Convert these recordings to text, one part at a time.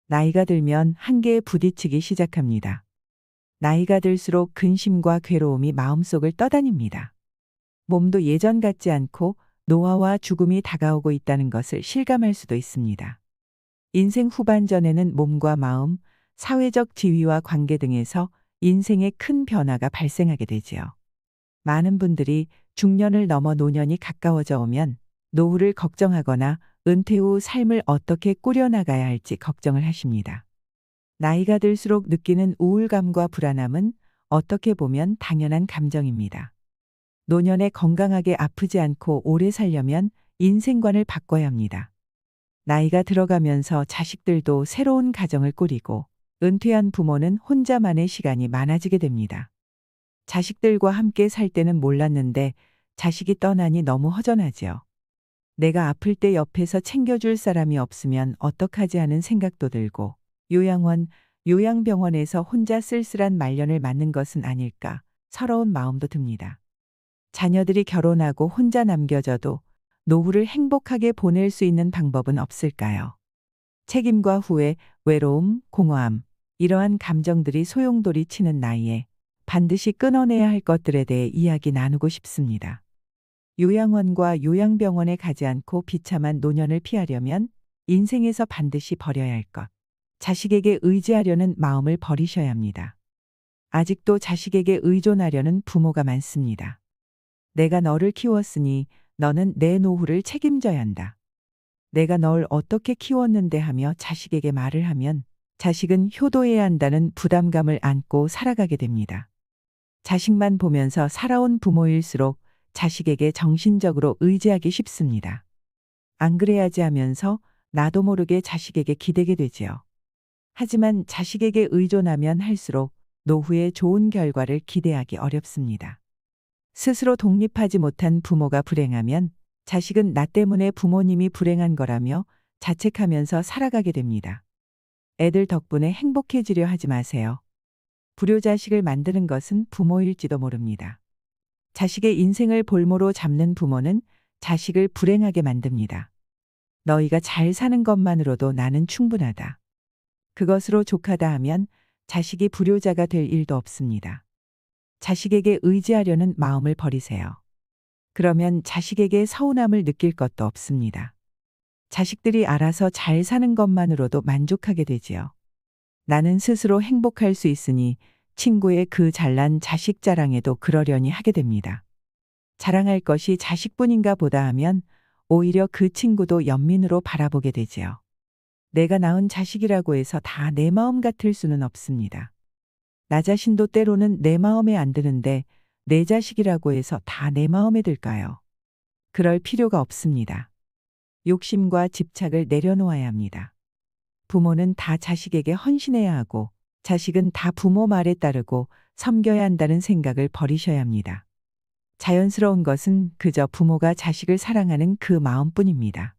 나이가 들면 한계에 부딪히기 시작합니다. 나이가 들수록 근심과 괴로움이 마음속을 떠다닙니다. 몸도 예전 같지 않고 노화와 죽음이 다가오고 있다는 것을 실감할 수도 있습니다. 인생 후반전에는 몸과 마음, 사회적 지위와 관계 등에서 인생에 큰 변화가 발생하게 되지요. 많은 분들이 중년을 넘어 노년이 가까워져 오면 노후를 걱정하거나 은퇴 후 삶을 어떻게 꾸려나가야 할지 걱정을 하십니다. 나이가 들수록 느끼는 우울감과 불안함은 어떻게 보면 당연한 감정입니다. 노년에 건강하게 아프지 않고 오래 살려면 인생관을 바꿔야 합니다. 나이가 들어가면서 자식들도 새로운 가정을 꾸리고 은퇴한 부모는 혼자만의 시간이 많아지게 됩니다. 자식들과 함께 살 때는 몰랐는데 자식이 떠나니 너무 허전하지요. 내가 아플 때 옆에서 챙겨줄 사람이 없으면 어떡하지 하는 생각도 들고 요양원, 요양병원에서 혼자 쓸쓸한 말년을 맞는 것은 아닐까 서러운 마음도 듭니다. 자녀들이 결혼하고 혼자 남겨져도 노후를 행복하게 보낼 수 있는 방법은 없을까요? 책임과 후회, 외로움, 공허함, 이러한 감정들이 소용돌이 치는 나이에 반드시 끊어내야 할 것들에 대해 이야기 나누고 싶습니다. 요양원과 요양병원에 가지 않고 비참한 노년을 피하려면 인생에서 반드시 버려야 할 것. 자식에게 의지하려는 마음을 버리셔야 합니다. 아직도 자식에게 의존하려는 부모가 많습니다. 내가 너를 키웠으니 너는 내 노후를 책임져야 한다. 내가 널 어떻게 키웠는데 하며 자식에게 말을 하면 자식은 효도해야 한다는 부담감을 안고 살아가게 됩니다. 자식만 보면서 살아온 부모일수록 자식에게 정신적으로 의지하기 쉽습니다. 안 그래야지 하면서 나도 모르게 자식에게 기대게 되지요. 하지만 자식에게 의존하면 할수록 노후에 좋은 결과를 기대하기 어렵습니다. 스스로 독립하지 못한 부모가 불행하면 자식은 나 때문에 부모님이 불행한 거라며 자책하면서 살아가게 됩니다. 애들 덕분에 행복해지려 하지 마세요. 불효자식을 만드는 것은 부모일지도 모릅니다. 자식의 인생을 볼모로 잡는 부모는 자식을 불행하게 만듭니다. 너희가 잘 사는 것만으로도 나는 충분하다. 그것으로 족하다 하면 자식이 불효자가 될 일도 없습니다. 자식에게 의지하려는 마음을 버리세요. 그러면 자식에게 서운함을 느낄 것도 없습니다. 자식들이 알아서 잘 사는 것만으로도 만족하게 되지요. 나는 스스로 행복할 수 있으니 친구의 그 잘난 자식 자랑에도 그러려니 하게 됩니다. 자랑할 것이 자식뿐인가 보다 하면 오히려 그 친구도 연민으로 바라보게 되지요. 내가 낳은 자식이라고 해서 다 내 마음 같을 수는 없습니다. 나 자신도 때로는 내 마음에 안 드는데 내 자식이라고 해서 다 내 마음에 들까요? 그럴 필요가 없습니다. 욕심과 집착을 내려놓아야 합니다. 부모는 다 자식에게 헌신해야 하고 자식은 다 부모 말에 따르고 섬겨야 한다는 생각을 버리셔야 합니다. 자연스러운 것은 그저 부모가 자식을 사랑하는 그 마음뿐입니다.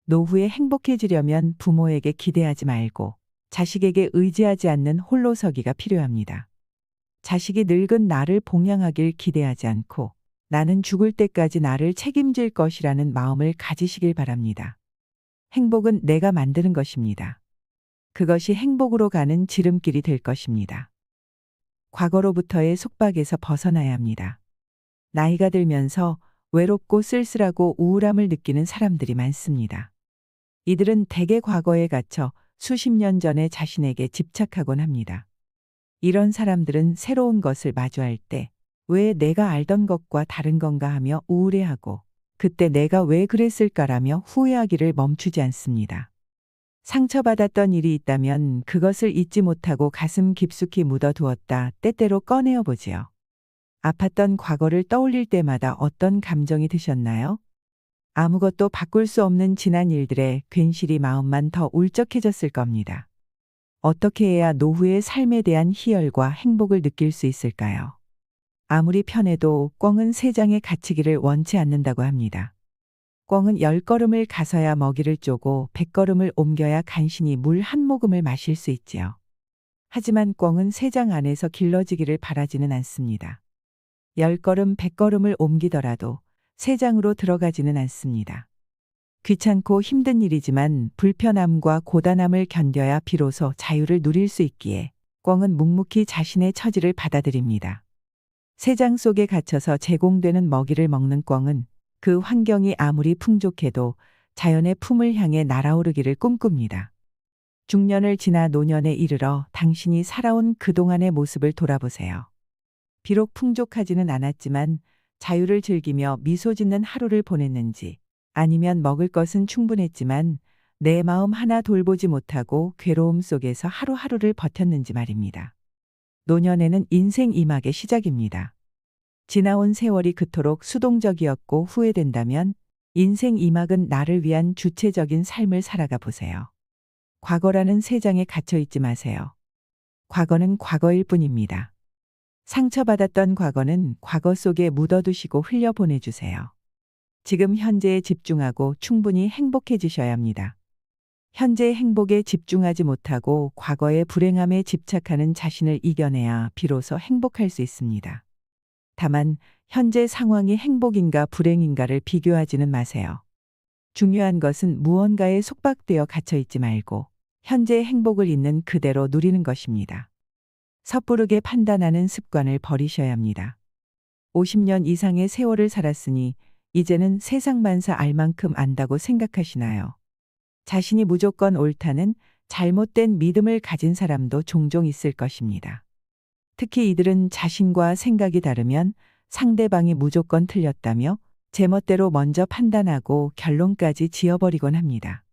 노후에 행복해지려면 부모에게 기대하지 말고 자식에게 의지하지 않는 홀로서기가 필요합니다. 자식이 늙은 나를 봉양하길 기대하지 않고 나는 죽을 때까지 나를 책임질 것이라는 마음을 가지시길 바랍니다. 행복은 내가 만드는 것입니다. 그것이 행복으로 가는 지름길이 될 것입니다. 과거로부터의 속박에서 벗어나야 합니다. 나이가 들면서 외롭고 쓸쓸하고 우울함을 느끼는 사람들이 많습니다. 이들은 대개 과거에 갇혀 수십 년 전에 자신에게 집착하곤 합니다. 이런 사람들은 새로운 것을 마주할 때 왜 내가 알던 것과 다른 건가 하며 우울해하고 그때 내가 왜 그랬을까라며 후회하기를 멈추지 않습니다. 상처받았던 일이 있다면 그것을 잊지 못하고 가슴 깊숙이 묻어두었다 때때로 꺼내어 보지요. 아팠던 과거를 떠올릴 때마다 어떤 감정이 드셨나요? 아무것도 바꿀 수 없는 지난 일들에 괜시리 마음만 더 울적해졌을 겁니다. 어떻게 해야 노후의 삶에 대한 희열과 행복을 느낄 수 있을까요? 아무리 편해도 꿩은 세 장에 갇히기를 원치 않는다고 합니다. 꿩은 10걸음을 가서야 먹이를 쪼고 100걸음을 옮겨야 간신히 물 한 모금을 마실 수 있지요. 하지만 꿩은 세 장 안에서 길러지기를 바라지는 않습니다. 10걸음, 100걸음을 옮기더라도 세 장으로 들어가지는 않습니다. 귀찮고 힘든 일이지만 불편함과 고단함을 견뎌야 비로소 자유를 누릴 수 있기에 꿩은 묵묵히 자신의 처지를 받아들입니다. 새장 속에 갇혀서 제공되는 먹이를 먹는 꿩은 그 환경이 아무리 풍족해도 자연의 품을 향해 날아오르기를 꿈꿉니다. 중년을 지나 노년에 이르러 당신이 살아온 그동안의 모습을 돌아보세요. 비록 풍족하지는 않았지만 자유를 즐기며 미소 짓는 하루를 보냈는지, 아니면 먹을 것은 충분했지만 내 마음 하나 돌보지 못하고 괴로움 속에서 하루하루를 버텼는지 말입니다. 노년에는 인생 2막의 시작입니다. 지나온 세월이 그토록 수동적이었고 후회된다면 인생 2막은 나를 위한 주체적인 삶을 살아가 보세요. 과거라는 세 장에 갇혀 있지 마세요. 과거는 과거일 뿐입니다. 상처받았던 과거는 과거 속에 묻어두시고 흘려보내주세요. 지금 현재에 집중하고 충분히 행복해지셔야 합니다. 현재의 행복에 집중하지 못하고 과거의 불행함에 집착하는 자신을 이겨내야 비로소 행복할 수 있습니다. 다만 현재 상황이 행복인가 불행인가를 비교하지는 마세요. 중요한 것은 무언가에 속박되어 갇혀 있지 말고 현재의 행복을 있는 그대로 누리는 것입니다. 섣부르게 판단하는 습관을 버리셔야 합니다. 50년 이상의 세월을 살았으니 이제는 세상 만사 알 만큼 안다고 생각하시나요? 자신이 무조건 옳다는 잘못된 믿음을 가진 사람도 종종 있을 것입니다. 특히 이들은 자신과 생각이 다르면 상대방이 무조건 틀렸다며 제멋대로 먼저 판단하고 결론까지 지어버리곤 합니다.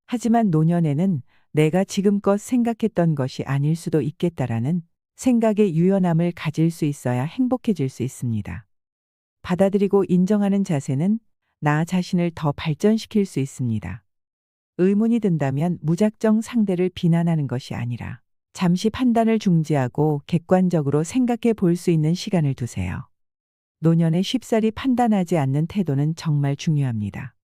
하지만 노년에는 내가 지금껏 생각했던 것이 아닐 수도 있겠다라는 생각의 유연함을 가질 수 있어야 행복해질 수 있습니다. 받아들이고 인정하는 자세는 나 자신을 더 발전시킬 수 있습니다. 의문이 든다면 무작정 상대를 비난하는 것이 아니라 잠시 판단을 중지하고 객관적으로 생각해 볼 수 있는 시간을 두세요. 노년에 쉽사리 판단하지 않는 태도는 정말 중요합니다.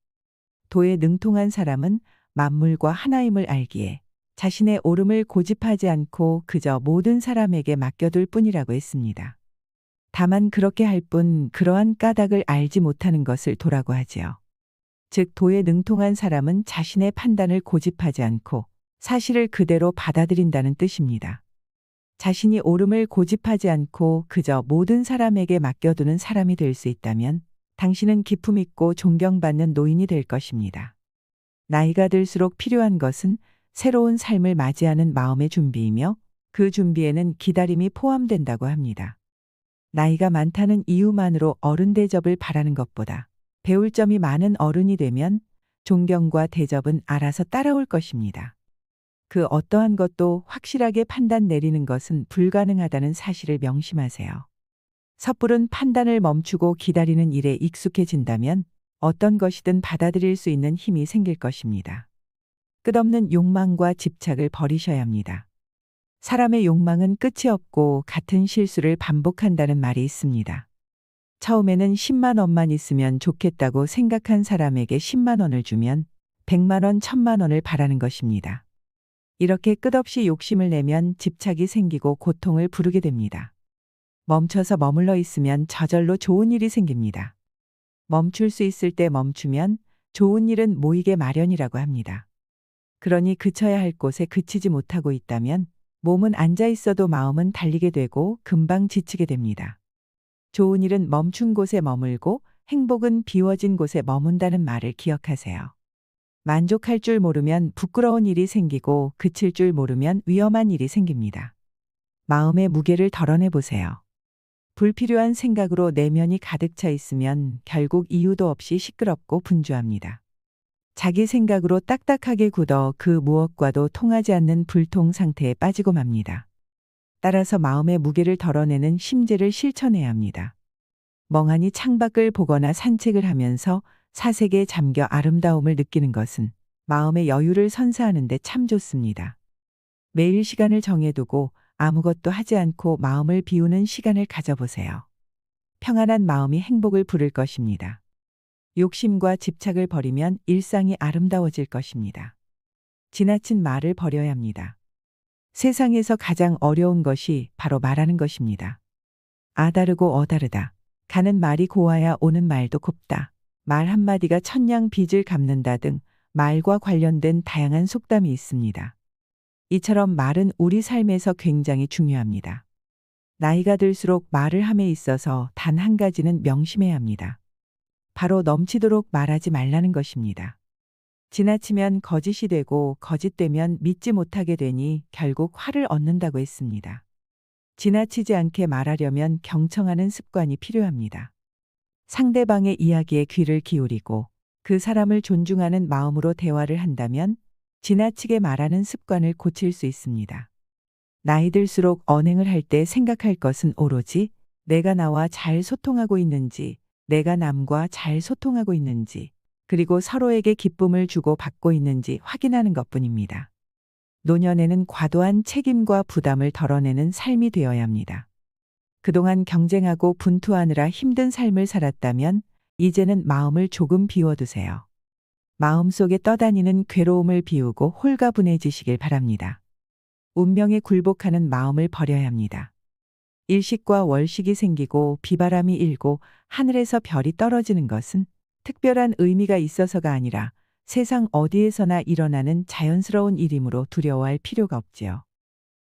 도에 능통한 사람은 만물과 하나임을 알기에 자신의 옳음을 고집하지 않고 그저 모든 사람에게 맡겨둘 뿐이라고 했습니다. 다만 그렇게 할 뿐 그러한 까닭을 알지 못하는 것을 도라고 하지요. 즉 도에 능통한 사람은 자신의 판단을 고집하지 않고 사실을 그대로 받아들인다는 뜻입니다. 자신이 옳음을 고집하지 않고 그저 모든 사람에게 맡겨두는 사람이 될 수 있다면 당신은 기품 있고 존경받는 노인이 될 것입니다. 나이가 들수록 필요한 것은 새로운 삶을 맞이하는 마음의 준비이며 그 준비에는 기다림이 포함된다고 합니다. 나이가 많다는 이유만으로 어른 대접을 바라는 것보다 배울 점이 많은 어른이 되면 존경과 대접은 알아서 따라올 것입니다. 그 어떠한 것도 확실하게 판단 내리는 것은 불가능하다는 사실을 명심하세요. 섣부른 판단을 멈추고 기다리는 일에 익숙해진다면 어떤 것이든 받아들일 수 있는 힘이 생길 것입니다. 끝없는 욕망과 집착을 버리셔야 합니다. 사람의 욕망은 끝이 없고 같은 실수를 반복한다는 말이 있습니다. 처음에는 10만 원만 있으면 좋겠다고 생각한 사람에게 10만 원을 주면 100만 원, 1000만 원을 바라는 것입니다. 이렇게 끝없이 욕심을 내면 집착이 생기고 고통을 부르게 됩니다. 멈춰서 머물러 있으면 저절로 좋은 일이 생깁니다. 멈출 수 있을 때 멈추면 좋은 일은 모이게 마련이라고 합니다. 그러니 그쳐야 할 곳에 그치지 못하고 있다면 몸은 앉아 있어도 마음은 달리게 되고 금방 지치게 됩니다. 좋은 일은 멈춘 곳에 머물고 행복은 비워진 곳에 머문다는 말을 기억하세요. 만족할 줄 모르면 부끄러운 일이 생기고 그칠 줄 모르면 위험한 일이 생깁니다. 마음의 무게를 덜어내 보세요. 불필요한 생각으로 내면이 가득 차 있으면 결국 이유도 없이 시끄럽고 분주합니다. 자기 생각으로 딱딱하게 굳어 그 무엇과도 통하지 않는 불통 상태에 빠지고 맙니다. 따라서 마음의 무게를 덜어내는 심재를 실천해야 합니다. 멍하니 창밖을 보거나 산책을 하면서 사색에 잠겨 아름다움을 느끼는 것은 마음의 여유를 선사하는 데 참 좋습니다. 매일 시간을 정해두고 아무것도 하지 않고 마음을 비우는 시간을 가져보세요. 평안한 마음이 행복을 부를 것입니다. 욕심과 집착을 버리면 일상이 아름다워질 것입니다. 지나친 말을 버려야 합니다. 세상에서 가장 어려운 것이 바로 말하는 것입니다. 아 다르고 어 다르다. 가는 말이 고와야 오는 말도 곱다. 말 한마디가 천냥 빚을 갚는다 등 말과 관련된 다양한 속담이 있습니다. 이처럼 말은 우리 삶에서 굉장히 중요합니다. 나이가 들수록 말을 함에 있어서 단 한 가지는 명심해야 합니다. 바로 넘치도록 말하지 말라는 것입니다. 지나치면 거짓이 되고 거짓되면 믿지 못하게 되니 결국 화를 얻는다고 했습니다. 지나치지 않게 말하려면 경청하는 습관이 필요합니다. 상대방의 이야기에 귀를 기울이고 그 사람을 존중하는 마음으로 대화를 한다면 지나치게 말하는 습관을 고칠 수 있습니다. 나이 들수록 언행을 할 때 생각할 것은 오로지 내가 나와 잘 소통하고 있는지, 내가 남과 잘 소통하고 있는지, 그리고 서로에게 기쁨을 주고 받고 있는지 확인하는 것뿐입니다. 노년에는 과도한 책임과 부담을 덜어내는 삶이 되어야 합니다. 그동안 경쟁하고 분투하느라 힘든 삶을 살았다면 이제는 마음을 조금 비워두세요. 마음속에 떠다니는 괴로움을 비우고 홀가분해지시길 바랍니다. 운명에 굴복하는 마음을 버려야 합니다. 일식과 월식이 생기고 비바람이 일고 하늘에서 별이 떨어지는 것은 특별한 의미가 있어서가 아니라 세상 어디에서나 일어나는 자연스러운 일이므로 두려워할 필요가 없지요.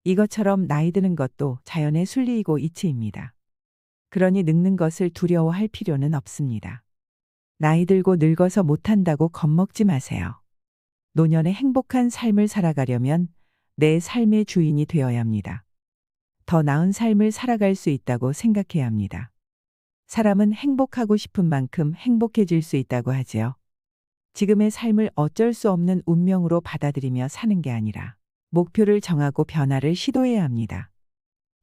이것처럼 나이 드는 것도 자연의 순리이고 이치입니다. 그러니 늙는 것을 두려워할 필요는 없습니다. 나이 들고 늙어서 못한다고 겁먹지 마세요. 노년에 행복한 삶을 살아가려면 내 삶의 주인이 되어야 합니다. 더 나은 삶을 살아갈 수 있다고 생각해야 합니다. 사람은 행복하고 싶은 만큼 행복해질 수 있다고 하지요. 지금의 삶을 어쩔 수 없는 운명으로 받아들이며 사는 게 아니라 목표를 정하고 변화를 시도해야 합니다.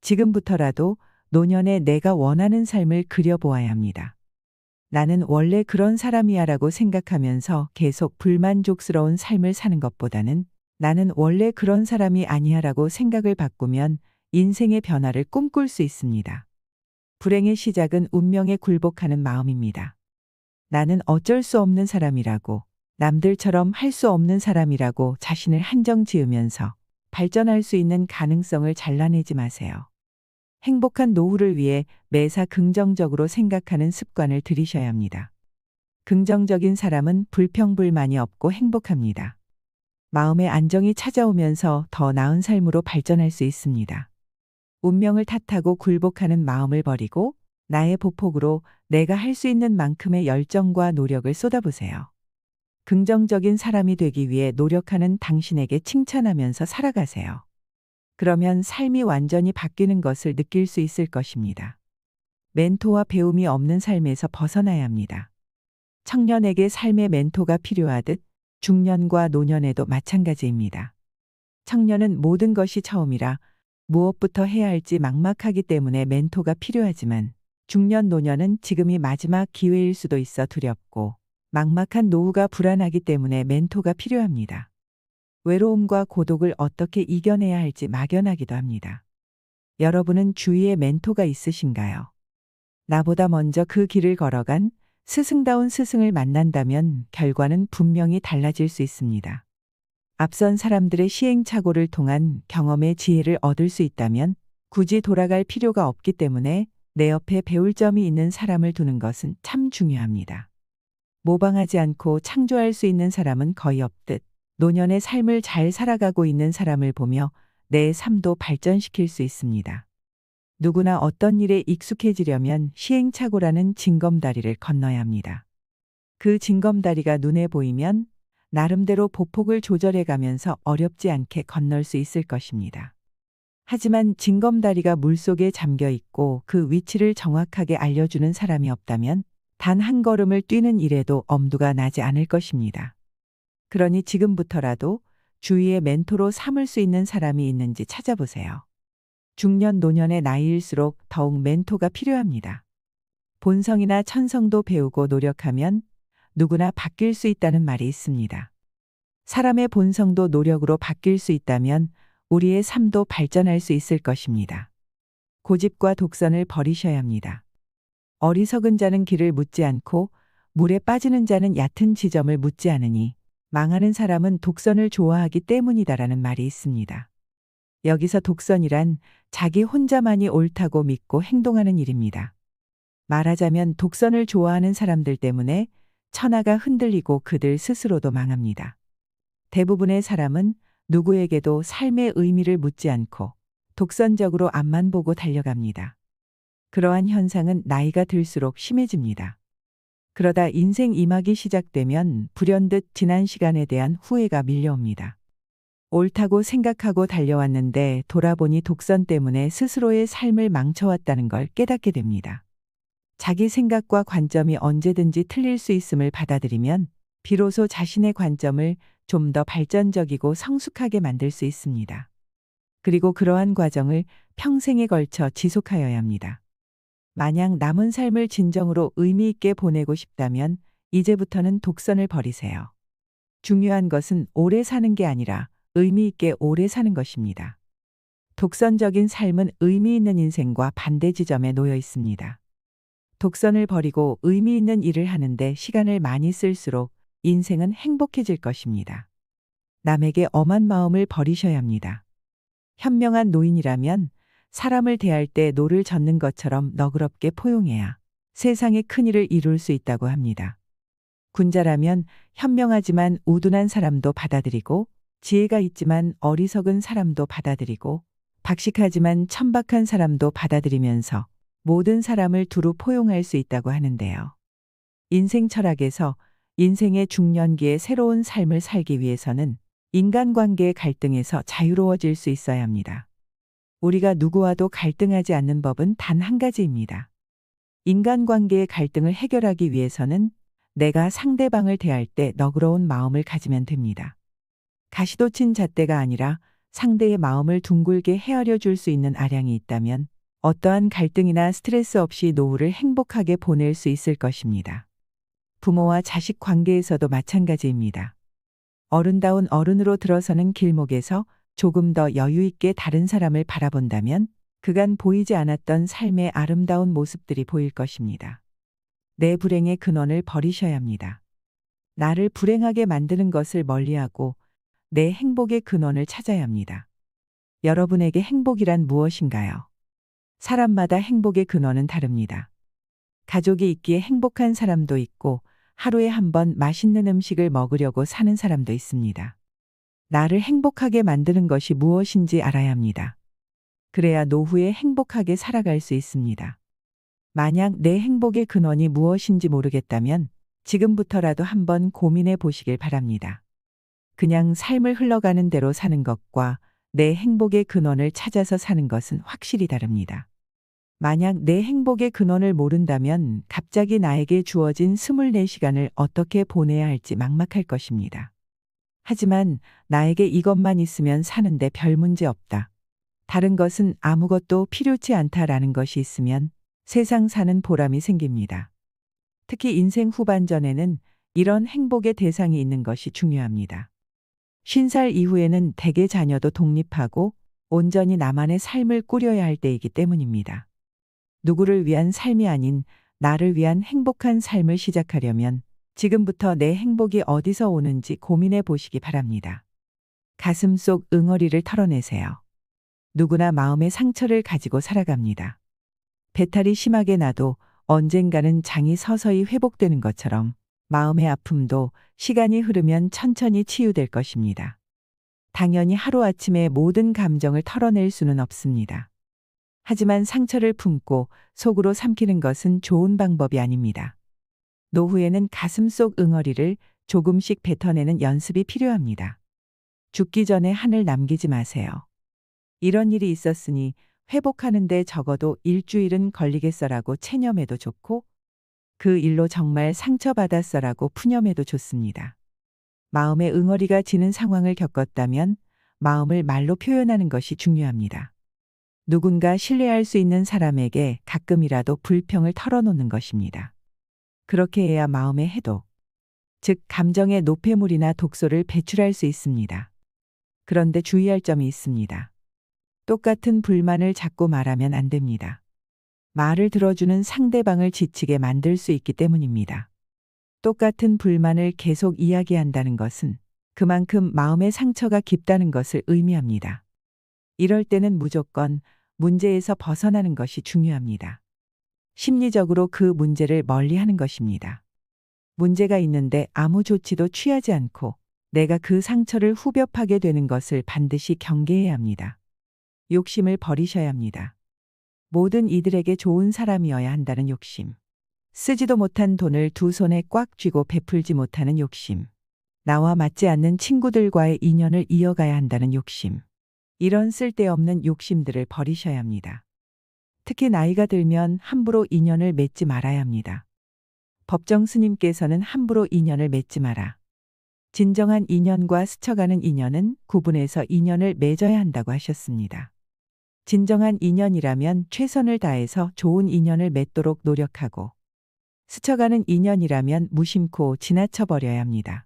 지금부터라도 노년에 내가 원하는 삶을 그려보아야 합니다. 나는 원래 그런 사람이야 라고 생각하면서 계속 불만족스러운 삶을 사는 것보다는 나는 원래 그런 사람이 아니야 라고 생각을 바꾸면 인생의 변화를 꿈꿀 수 있습니다. 불행의 시작은 운명에 굴복하는 마음입니다. 나는 어쩔 수 없는 사람이라고, 남들처럼 할 수 없는 사람이라고 자신을 한정 지으면서 발전할 수 있는 가능성을 잘라내지 마세요. 행복한 노후를 위해 매사 긍정적으로 생각하는 습관을 들이셔야 합니다. 긍정적인 사람은 불평불만이 없고 행복합니다. 마음의 안정이 찾아오면서 더 나은 삶으로 발전할 수 있습니다. 운명을 탓하고 굴복하는 마음을 버리고 나의 보폭으로 내가 할 수 있는 만큼의 열정과 노력을 쏟아보세요. 긍정적인 사람이 되기 위해 노력하는 당신에게 칭찬하면서 살아가세요. 그러면 삶이 완전히 바뀌는 것을 느낄 수 있을 것입니다. 멘토와 배움이 없는 삶에서 벗어나야 합니다. 청년에게 삶의 멘토가 필요하듯 중년과 노년에도 마찬가지입니다. 청년은 모든 것이 처음이라 무엇부터 해야 할지 막막하기 때문에 멘토가 필요하지만 중년 노년은 지금이 마지막 기회일 수도 있어 두렵고 막막한 노후가 불안하기 때문에 멘토가 필요합니다. 외로움과 고독을 어떻게 이겨내야 할지 막연하기도 합니다. 여러분은 주위에 멘토가 있으신가요? 나보다 먼저 그 길을 걸어간 스승다운 스승을 만난다면 결과는 분명히 달라질 수 있습니다. 앞선 사람들의 시행착오를 통한 경험의 지혜를 얻을 수 있다면 굳이 돌아갈 필요가 없기 때문에 내 옆에 배울 점이 있는 사람을 두는 것은 참 중요합니다. 모방하지 않고 창조할 수 있는 사람은 거의 없듯 노년의 삶을 잘 살아가고 있는 사람을 보며 내 삶도 발전시킬 수 있습니다. 누구나 어떤 일에 익숙해지려면 시행착오라는 징검다리를 건너야 합니다. 그 징검다리가 눈에 보이면 나름대로 보폭을 조절해 가면서 어렵지 않게 건널 수 있을 것입니다. 하지만 징검다리가 물속에 잠겨 있고 그 위치를 정확하게 알려주는 사람이 없다면 단 한 걸음을 뛰는 일에도 엄두가 나지 않을 것입니다. 그러니 지금부터라도 주위에 멘토로 삼을 수 있는 사람이 있는지 찾아보세요. 중년 노년의 나이일수록 더욱 멘토가 필요합니다. 본성이나 천성도 배우고 노력하면 누구나 바뀔 수 있다는 말이 있습니다. 사람의 본성도 노력으로 바뀔 수 있다면 우리의 삶도 발전할 수 있을 것입니다. 고집과 독선을 버리셔야 합니다. 어리석은 자는 길을 묻지 않고 물에 빠지는 자는 얕은 지점을 묻지 않으니 망하는 사람은 독선을 좋아하기 때문이다라는 말이 있습니다. 여기서 독선이란 자기 혼자만이 옳다고 믿고 행동하는 일입니다. 말하자면 독선을 좋아하는 사람들 때문에 천하가 흔들리고 그들 스스로도 망합니다. 대부분의 사람은 누구에게도 삶의 의미를 묻지 않고 독선적으로 앞만 보고 달려갑니다. 그러한 현상은 나이가 들수록 심해집니다. 그러다 인생 이막이 시작되면 불현듯 지난 시간에 대한 후회가 밀려옵니다. 옳다고 생각하고 달려왔는데 돌아보니 독선 때문에 스스로의 삶을 망쳐왔다는 걸 깨닫게 됩니다. 자기 생각과 관점이 언제든지 틀릴 수 있음을 받아들이면 비로소 자신의 관점을 좀 더 발전적이고 성숙하게 만들 수 있습니다. 그리고 그러한 과정을 평생에 걸쳐 지속하여야 합니다. 만약 남은 삶을 진정으로 의미 있게 보내고 싶다면 이제부터는 독선을 버리세요. 중요한 것은 오래 사는 게 아니라 의미 있게 오래 사는 것입니다. 독선적인 삶은 의미 있는 인생과 반대 지점에 놓여 있습니다. 독선을 버리고 의미 있는 일을 하는데 시간을 많이 쓸수록 인생은 행복해질 것입니다. 남에게 엄한 마음을 버리셔야 합니다. 현명한 노인이라면 사람을 대할 때 노를 젓는 것처럼 너그럽게 포용해야 세상에 큰일을 이룰 수 있다고 합니다. 군자라면 현명하지만 우둔한 사람도 받아들이고 지혜가 있지만 어리석은 사람도 받아들이고 박식하지만 천박한 사람도 받아들이면서 모든 사람을 두루 포용할 수 있다고 하는데요. 인생 철학에서 인생의 중년기에 새로운 삶을 살기 위해서는 인간관계의 갈등에서 자유로워질 수 있어야 합니다. 우리가 누구와도 갈등하지 않는 법은 단 한 가지입니다. 인간관계의 갈등을 해결하기 위해서는 내가 상대방을 대할 때 너그러운 마음을 가지면 됩니다. 가시돋친 잣대가 아니라 상대의 마음을 둥글게 헤아려 줄 수 있는 아량이 있다면 어떠한 갈등이나 스트레스 없이 노후를 행복하게 보낼 수 있을 것입니다. 부모와 자식 관계에서도 마찬가지입니다. 어른다운 어른으로 들어서는 길목에서 조금 더 여유 있게 다른 사람을 바라본다면 그간 보이지 않았던 삶의 아름다운 모습들이 보일 것입니다. 내 불행의 근원을 버리셔야 합니다. 나를 불행하게 만드는 것을 멀리하고 내 행복의 근원을 찾아야 합니다. 여러분에게 행복이란 무엇인가요? 사람마다 행복의 근원은 다릅니다. 가족이 있기에 행복한 사람도 있고 하루에 한 번 맛있는 음식을 먹으려고 사는 사람도 있습니다. 나를 행복하게 만드는 것이 무엇인지 알아야 합니다. 그래야 노후에 행복하게 살아갈 수 있습니다. 만약 내 행복의 근원이 무엇인지 모르겠다면 지금부터라도 한번 고민해 보시길 바랍니다. 그냥 삶을 흘러가는 대로 사는 것과 내 행복의 근원을 찾아서 사는 것은 확실히 다릅니다. 만약 내 행복의 근원을 모른다면 갑자기 나에게 주어진 24시간을 어떻게 보내야 할지 막막할 것입니다. 하지만 나에게 이것만 있으면 사는데 별 문제 없다. 다른 것은 아무것도 필요치 않다라는 것이 있으면 세상 사는 보람이 생깁니다. 특히 인생 후반전에는 이런 행복의 대상이 있는 것이 중요합니다. 50살 이후에는 대개 자녀도 독립하고 온전히 나만의 삶을 꾸려야 할 때이기 때문입니다. 누구를 위한 삶이 아닌 나를 위한 행복한 삶을 시작하려면 지금부터 내 행복이 어디서 오는지 고민해 보시기 바랍니다. 가슴 속 응어리를 털어내세요. 누구나 마음의 상처를 가지고 살아갑니다. 배탈이 심하게 나도 언젠가는 장이 서서히 회복되는 것처럼 마음의 아픔도 시간이 흐르면 천천히 치유될 것입니다. 당연히 하루아침에 모든 감정을 털어낼 수는 없습니다. 하지만 상처를 품고 속으로 삼키는 것은 좋은 방법이 아닙니다. 노후에는 가슴 속 응어리를 조금씩 뱉어내는 연습이 필요합니다. 죽기 전에 한을 남기지 마세요. 이런 일이 있었으니 회복하는데 적어도 일주일은 걸리겠어라고 체념해도 좋고 그 일로 정말 상처받았어라고 푸념해도 좋습니다. 마음의 응어리가 지는 상황을 겪었다면 마음을 말로 표현하는 것이 중요합니다. 누군가 신뢰할 수 있는 사람에게 가끔이라도 불평을 털어놓는 것입니다. 그렇게 해야 마음의 해독, 즉 감정의 노폐물이나 독소를 배출할 수 있습니다. 그런데 주의할 점이 있습니다. 똑같은 불만을 자꾸 말하면 안 됩니다. 말을 들어주는 상대방을 지치게 만들 수 있기 때문입니다. 똑같은 불만을 계속 이야기한다는 것은 그만큼 마음의 상처가 깊다는 것을 의미합니다. 이럴 때는 무조건 문제에서 벗어나는 것이 중요합니다. 심리적으로 그 문제를 멀리하는 것입니다. 문제가 있는데 아무 조치도 취하지 않고 내가 그 상처를 후벼파게 되는 것을 반드시 경계해야 합니다. 욕심을 버리셔야 합니다. 모든 이들에게 좋은 사람이어야 한다는 욕심. 쓰지도 못한 돈을 두 손에 꽉 쥐고 베풀지 못하는 욕심. 나와 맞지 않는 친구들과의 인연을 이어가야 한다는 욕심. 이런 쓸데없는 욕심들을 버리셔야 합니다. 특히 나이가 들면 함부로 인연을 맺지 말아야 합니다. 법정 스님께서는 함부로 인연을 맺지 마라. 진정한 인연과 스쳐가는 인연은 구분해서 인연을 맺어야 한다고 하셨습니다. 진정한 인연이라면 최선을 다해서 좋은 인연을 맺도록 노력하고, 스쳐가는 인연이라면 무심코 지나쳐버려야 합니다.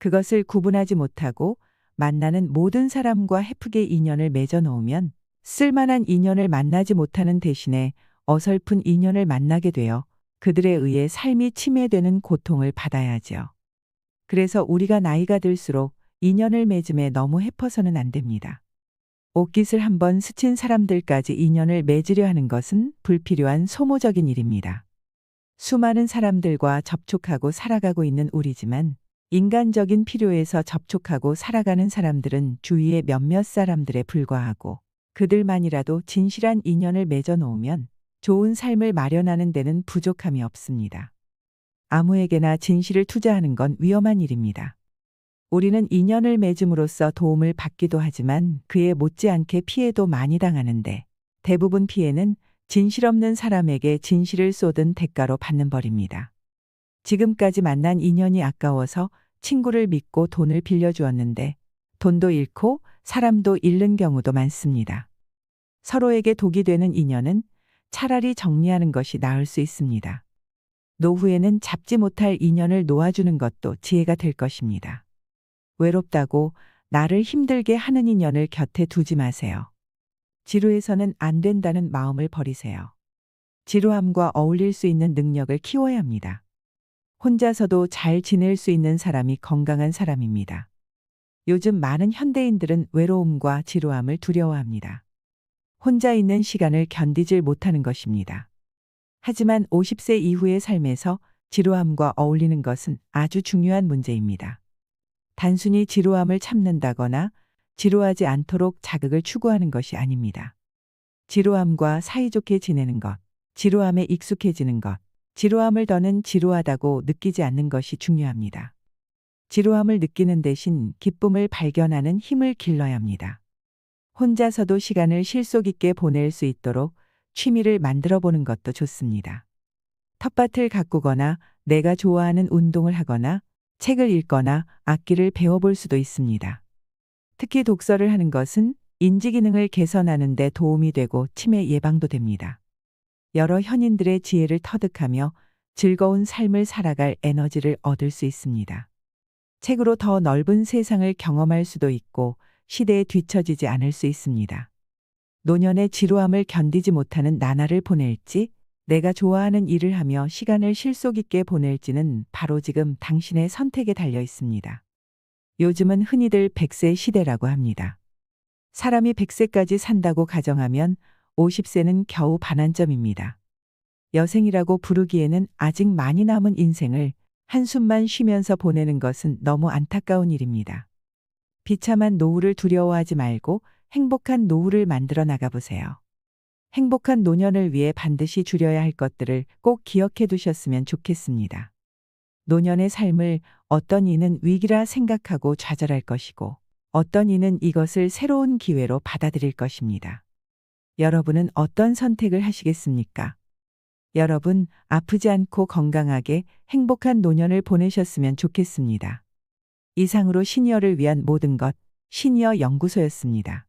그것을 구분하지 못하고 만나는 모든 사람과 헤프게 인연을 맺어 놓으면 쓸만한 인연을 만나지 못하는 대신에 어설픈 인연을 만나게 되어 그들에 의해 삶이 침해되는 고통을 받아야 하죠. 그래서 우리가 나이가 들수록 인연을 맺음에 너무 헤퍼서는 안 됩니다. 옷깃을 한번 스친 사람들까지 인연을 맺으려 하는 것은 불필요한 소모적인 일입니다. 수많은 사람들과 접촉하고 살아가고 있는 우리지만 인간적인 필요에서 접촉하고 살아가는 사람들은 주위의 몇몇 사람들에 불과하고, 그들만이라도 진실한 인연을 맺어 놓으면 좋은 삶을 마련하는 데는 부족함이 없습니다. 아무에게나 진실을 투자하는 건 위험한 일입니다. 우리는 인연을 맺음으로써 도움을 받기도 하지만 그에 못지않게 피해도 많이 당하는데, 대부분 피해는 진실 없는 사람에게 진실을 쏟은 대가로 받는 벌입니다. 지금까지 만난 인연이 아까워서 친구를 믿고 돈을 빌려주었는데 돈도 잃고 사람도 잃는 경우도 많습니다. 서로에게 독이 되는 인연은 차라리 정리하는 것이 나을 수 있습니다. 노후에는 잡지 못할 인연을 놓아주는 것도 지혜가 될 것입니다. 외롭다고 나를 힘들게 하는 인연을 곁에 두지 마세요. 지루해서는 안 된다는 마음을 버리세요. 지루함과 어울릴 수 있는 능력을 키워야 합니다. 혼자서도 잘 지낼 수 있는 사람이 건강한 사람입니다. 요즘 많은 현대인들은 외로움과 지루함을 두려워합니다. 혼자 있는 시간을 견디질 못하는 것입니다. 하지만 50세 이후의 삶에서 지루함과 어울리는 것은 아주 중요한 문제입니다. 단순히 지루함을 참는다거나 지루하지 않도록 자극을 추구하는 것이 아닙니다. 지루함과 사이좋게 지내는 것, 지루함에 익숙해지는 것, 지루함을 더는 지루하다고 느끼지 않는 것이 중요합니다. 지루함을 느끼는 대신 기쁨을 발견하는 힘을 길러야 합니다. 혼자서도 시간을 실속 있게 보낼 수 있도록 취미를 만들어 보는 것도 좋습니다. 텃밭을 가꾸거나 내가 좋아하는 운동을 하거나 책을 읽거나 악기를 배워볼 수도 있습니다. 특히 독서를 하는 것은 인지 기능을 개선하는 데 도움이 되고 치매 예방도 됩니다. 여러 현인들의 지혜를 터득하며 즐거운 삶을 살아갈 에너지를 얻을 수 있습니다. 책으로 더 넓은 세상을 경험할 수도 있고 시대에 뒤처지지 않을 수 있습니다. 노년의 지루함을 견디지 못하는 나날을 보낼지, 내가 좋아하는 일을 하며 시간을 실속 있게 보낼지는 바로 지금 당신의 선택에 달려 있습니다. 요즘은 흔히들 100세 시대라고 합니다. 사람이 100세까지 산다고 가정하면 50세는 겨우 반환점입니다. 여생이라고 부르기에는 아직 많이 남은 인생을 한숨만 쉬면서 보내는 것은 너무 안타까운 일입니다. 비참한 노후를 두려워하지 말고 행복한 노후를 만들어 나가보세요. 행복한 노년을 위해 반드시 줄여야 할 것들을 꼭 기억해 두셨으면 좋겠습니다. 노년의 삶을 어떤 이는 위기라 생각하고 좌절할 것이고, 어떤 이는 이것을 새로운 기회로 받아들일 것입니다. 여러분은 어떤 선택을 하시겠습니까? 여러분, 아프지 않고 건강하게 행복한 노년을 보내셨으면 좋겠습니다. 이상으로 시니어를 위한 모든 것, 시니어 연구소였습니다.